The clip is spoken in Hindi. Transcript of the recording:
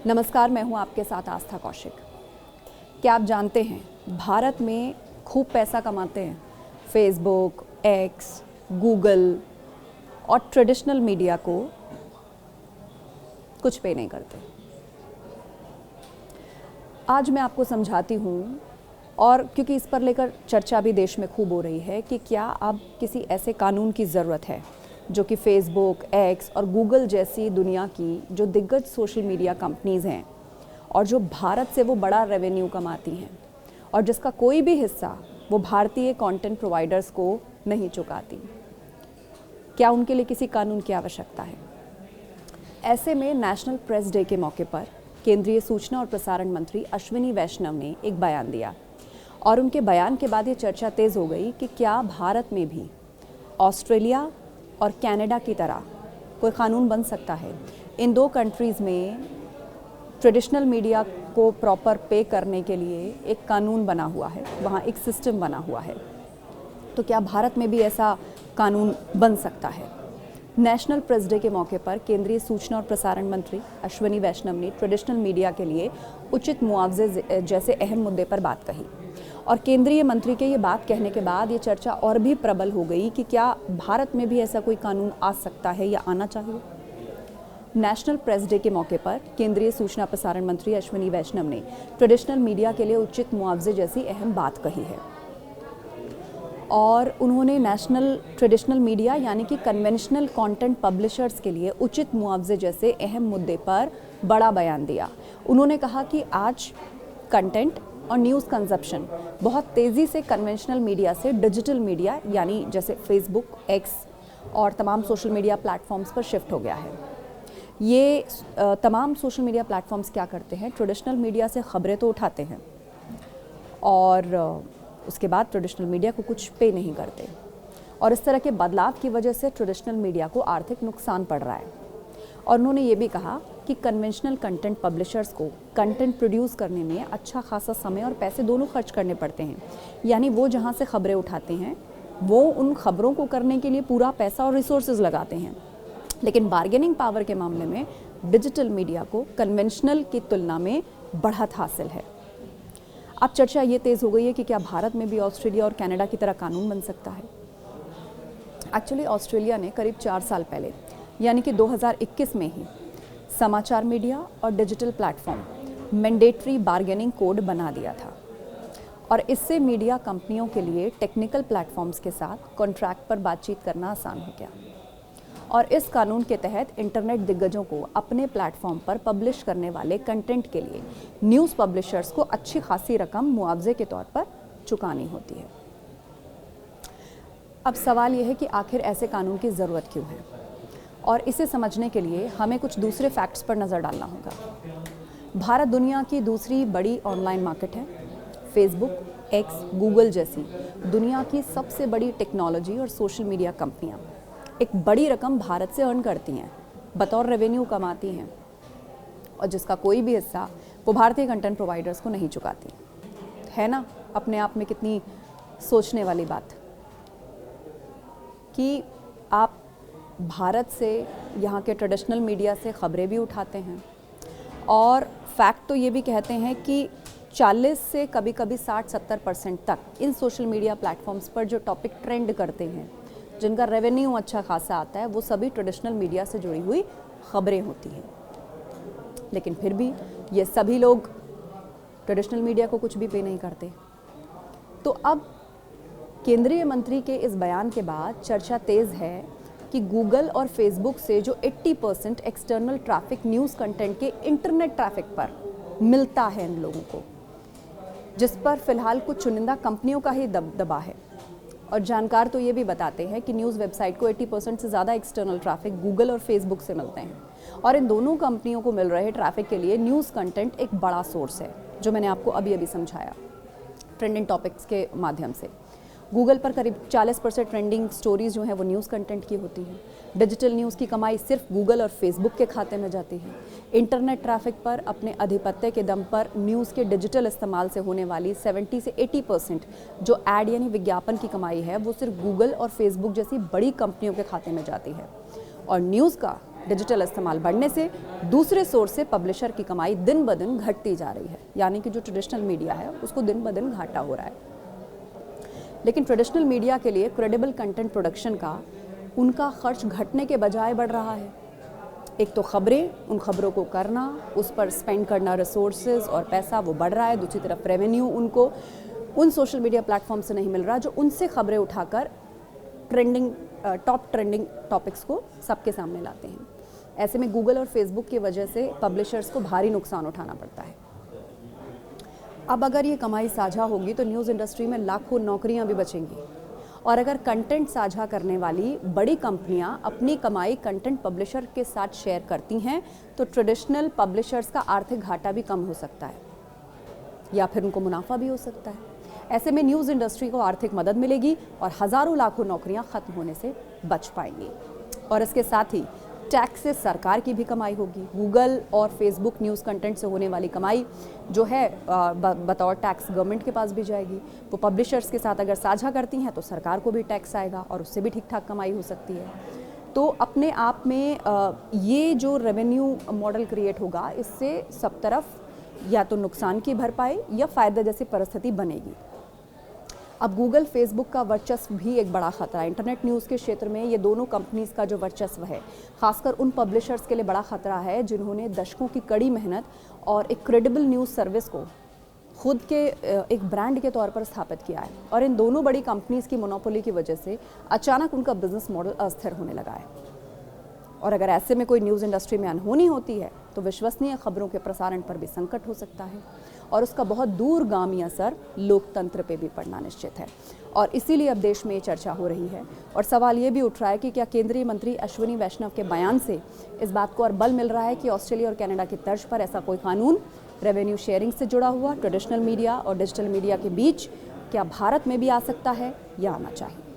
नमस्कार, मैं हूं आपके साथ आस्था कौशिक। क्या आप जानते हैं भारत में खूब पैसा कमाते हैं फेसबुक, एक्स, गूगल और ट्रेडिशनल मीडिया को कुछ पे नहीं करते। आज मैं आपको समझाती हूं, और क्योंकि इस पर लेकर चर्चा भी देश में खूब हो रही है कि क्या अब किसी ऐसे कानून की ज़रूरत है जो कि फेसबुक, एक्स और गूगल जैसी दुनिया की जो दिग्गज सोशल मीडिया कंपनीज़ हैं और जो भारत से वो बड़ा रेवेन्यू कमाती हैं और जिसका कोई भी हिस्सा वो भारतीय कंटेंट प्रोवाइडर्स को नहीं चुकाती, क्या उनके लिए किसी कानून की आवश्यकता है? ऐसे में नेशनल प्रेस डे के मौके पर केंद्रीय सूचना और प्रसारण मंत्री अश्विनी वैष्णव ने एक बयान दिया और उनके बयान के बाद ये चर्चा तेज़ हो गई कि क्या भारत में भी ऑस्ट्रेलिया और कनाडा की तरह कोई कानून बन सकता है। इन दो कंट्रीज़ में ट्रेडिशनल मीडिया को प्रॉपर पे करने के लिए एक कानून बना हुआ है, वहाँ एक सिस्टम बना हुआ है। तो क्या भारत में भी ऐसा कानून बन सकता है? नेशनल प्रेस डे के मौके पर केंद्रीय सूचना और प्रसारण मंत्री अश्विनी वैष्णव ने ट्रेडिशनल मीडिया के लिए उचित मुआवजे जैसे अहम मुद्दे पर बात कही और केंद्रीय मंत्री के ये बात कहने के बाद ये चर्चा और भी प्रबल हो गई कि क्या भारत में भी ऐसा कोई कानून आ सकता है या आना चाहिए। नेशनल प्रेस डे के मौके पर केंद्रीय सूचना प्रसारण मंत्री अश्विनी वैष्णव ने ट्रेडिशनल मीडिया के लिए उचित मुआवजे जैसी अहम बात कही है और उन्होंने नेशनल ट्रेडिशनल मीडिया यानी कि कन्वेंशनल कंटेंट पब्लिशर्स के लिए उचित मुआवजे जैसे अहम मुद्दे पर बड़ा बयान दिया। उन्होंने कहा कि आज कंटेंट और न्यूज़ कंजप्शन बहुत तेज़ी से कन्वेंशनल मीडिया से डिजिटल मीडिया यानी जैसे फेसबुक, एक्स और तमाम सोशल मीडिया प्लेटफॉर्म्स पर शिफ्ट हो गया है। ये तमाम सोशल मीडिया प्लेटफॉर्म्स क्या करते हैं, ट्रेडिशनल मीडिया से खबरें तो उठाते हैं और उसके बाद ट्रेडिशनल मीडिया को कुछ पे नहीं करते और इस तरह के बदलाव की वजह से ट्रेडिशनल मीडिया को आर्थिक नुकसान पड़ रहा है। और उन्होंने ये भी कहा कि कन्वेंशनल कंटेंट पब्लिशर्स को कंटेंट प्रोड्यूस करने में अच्छा खासा समय और पैसे दोनों खर्च करने पड़ते हैं, यानी वो जहाँ से खबरें उठाते हैं वो उन खबरों को करने के लिए पूरा पैसा और रिसोर्सेज लगाते हैं, लेकिन बार्गेनिंग पावर के मामले में डिजिटल मीडिया को कन्वेंशनल की तुलना में बढ़त हासिल है। अब चर्चा ये तेज़ हो गई है कि क्या भारत में भी ऑस्ट्रेलिया और कनाडा की तरह कानून बन सकता है। एक्चुअली ऑस्ट्रेलिया ने करीब 4 साल पहले यानी कि 2021 में ही समाचार मीडिया और digital platform mandatory bargaining code बना दिया था और इससे मीडिया कंपनियों के लिए टेक्निकल प्लेटफॉर्म्स के साथ कॉन्ट्रैक्ट पर बातचीत करना आसान हो गया और इस कानून के तहत इंटरनेट दिग्गजों को अपने प्लेटफॉर्म पर पब्लिश करने वाले कंटेंट के लिए न्यूज़ पब्लिशर्स को अच्छी खासी रकम मुआवजे के तौर पर चुकानी होती है। अब सवाल यह है कि आखिर ऐसे कानून की ज़रूरत क्यों है, और इसे समझने के लिए हमें कुछ दूसरे फैक्ट्स पर नज़र डालना होगा। भारत दुनिया की दूसरी बड़ी ऑनलाइन मार्केट है। फेसबुक, एक्स, गूगल जैसी दुनिया की सबसे बड़ी टेक्नोलॉजी और सोशल मीडिया कंपनियां एक बड़ी रकम भारत से अर्न करती हैं, बतौर रेवेन्यू कमाती हैं और जिसका कोई भी हिस्सा वो भारतीय कंटेंट प्रोवाइडर्स को नहीं चुकाती। है ना अपने आप में कितनी सोचने वाली बात कि आप भारत से, यहाँ के ट्रेडिशनल मीडिया से खबरें भी उठाते हैं और फैक्ट तो ये भी कहते हैं कि 40 से कभी कभी 60-70% तक इन सोशल मीडिया प्लेटफॉर्म्स पर जो टॉपिक ट्रेंड करते हैं, जिनका रेवेन्यू अच्छा खासा आता है, वो सभी ट्रेडिशनल मीडिया से जुड़ी हुई खबरें होती हैं। लेकिन फिर भी ये सभी लोग ट्रेडिशनल मीडिया को कुछ भी पे नहीं करते। तो अब केंद्रीय मंत्री के इस बयान के बाद चर्चा तेज़ है कि गूगल और फेसबुक से जो 80% एक्सटर्नल ट्रैफिक न्यूज़ कंटेंट के इंटरनेट ट्रैफिक पर मिलता है इन लोगों को, जिस पर फिलहाल कुछ चुनिंदा कंपनियों का ही दबदबा है। और जानकार तो ये भी बताते हैं कि न्यूज़ वेबसाइट को 80% से ज़्यादा एक्सटर्नल ट्रैफिक गूगल और फेसबुक से मिलते हैं और इन दोनों कंपनियों को मिल रहे ट्रैफिक के लिए न्यूज़ कंटेंट एक बड़ा सोर्स है, जो मैंने आपको अभी समझाया ट्रेंडिंग टॉपिक्स के माध्यम से। गूगल पर करीब 40% ट्रेंडिंग स्टोरीज़ जो हैं वो न्यूज़ कंटेंट की होती हैं। डिजिटल न्यूज़ की कमाई सिर्फ गूगल और फेसबुक के खाते में जाती है। इंटरनेट ट्रैफिक पर अपने आधिपत्य के दम पर न्यूज़ के डिजिटल इस्तेमाल से होने वाली 70 से 80% जो ऐड यानी विज्ञापन की कमाई है वो सिर्फ गूगल और फेसबुक जैसी बड़ी कंपनियों के खाते में जाती है। और न्यूज़ का डिजिटल इस्तेमाल बढ़ने से दूसरे सोर्स से पब्लिशर की कमाई दिन ब दिन घटती जा रही है, यानी कि जो ट्रेडिशनल मीडिया है उसको दिन ब दिन घाटा हो रहा है। लेकिन ट्रेडिशनल मीडिया के लिए क्रेडिबल कंटेंट प्रोडक्शन का उनका खर्च घटने के बजाय बढ़ रहा है। एक तो खबरें, उन खबरों को करना, उस पर स्पेंड करना रिसोर्सेज और पैसा वो बढ़ रहा है। दूसरी तरफ रेवेन्यू उनको उन सोशल मीडिया प्लेटफॉर्म से नहीं मिल रहा जो उनसे खबरें उठाकर टॉप ट्रेंडिंग टॉपिक्स को सबके सामने लाते हैं। ऐसे में गूगल और फेसबुक की वजह से पब्लिशर्स को भारी नुकसान उठाना पड़ता है। अब अगर ये कमाई साझा होगी तो न्यूज़ इंडस्ट्री में लाखों नौकरियां भी बचेंगी। और अगर कंटेंट साझा करने वाली बड़ी कंपनियां अपनी कमाई कंटेंट पब्लिशर के साथ शेयर करती हैं तो ट्रेडिशनल पब्लिशर्स का आर्थिक घाटा भी कम हो सकता है या फिर उनको मुनाफा भी हो सकता है। ऐसे में न्यूज़ इंडस्ट्री को आर्थिक मदद मिलेगी और हज़ारों लाखों नौकरियां ख़त्म होने से बच पाएंगी। और इसके साथ ही टैक्स से सरकार की भी कमाई होगी। गूगल और फेसबुक न्यूज़ कंटेंट से होने वाली कमाई जो है बतौर टैक्स गवर्नमेंट के पास भी जाएगी। वो पब्लिशर्स के साथ अगर साझा करती हैं तो सरकार को भी टैक्स आएगा और उससे भी ठीक ठाक कमाई हो सकती है। तो अपने आप में ये जो रेवेन्यू मॉडल क्रिएट होगा, इससे सब तरफ या तो नुकसान की भरपाई या फ़ायदा जैसी परिस्थिति बनेगी। अब गूगल फेसबुक का वर्चस्व भी एक बड़ा खतरा है। इंटरनेट न्यूज़ के क्षेत्र में ये दोनों कंपनीज का जो वर्चस्व है, खासकर उन पब्लिशर्स के लिए बड़ा खतरा है जिन्होंने दशकों की कड़ी मेहनत और एक क्रेडिबल न्यूज़ सर्विस को खुद के एक ब्रांड के तौर पर स्थापित किया है। और इन दोनों बड़ी कंपनीज की मोनोपोली की वजह से अचानक उनका बिजनेस मॉडल अस्थिर होने लगा है। और अगर ऐसे में कोई न्यूज़ इंडस्ट्री में अनहोनी होती है तो विश्वसनीय खबरों के प्रसारण पर भी संकट हो सकता है और उसका बहुत दूरगामी असर लोकतंत्र पे भी पड़ना निश्चित है। और इसीलिए अब देश में ये चर्चा हो रही है और सवाल ये भी उठ रहा है कि क्या केंद्रीय मंत्री अश्विनी वैष्णव के बयान से इस बात को और बल मिल रहा है कि ऑस्ट्रेलिया और कनाडा की तर्ज पर ऐसा कोई कानून रेवेन्यू शेयरिंग से जुड़ा हुआ ट्रेडिशनल मीडिया और डिजिटल मीडिया के बीच क्या भारत में भी आ सकता है या आना चाहिए।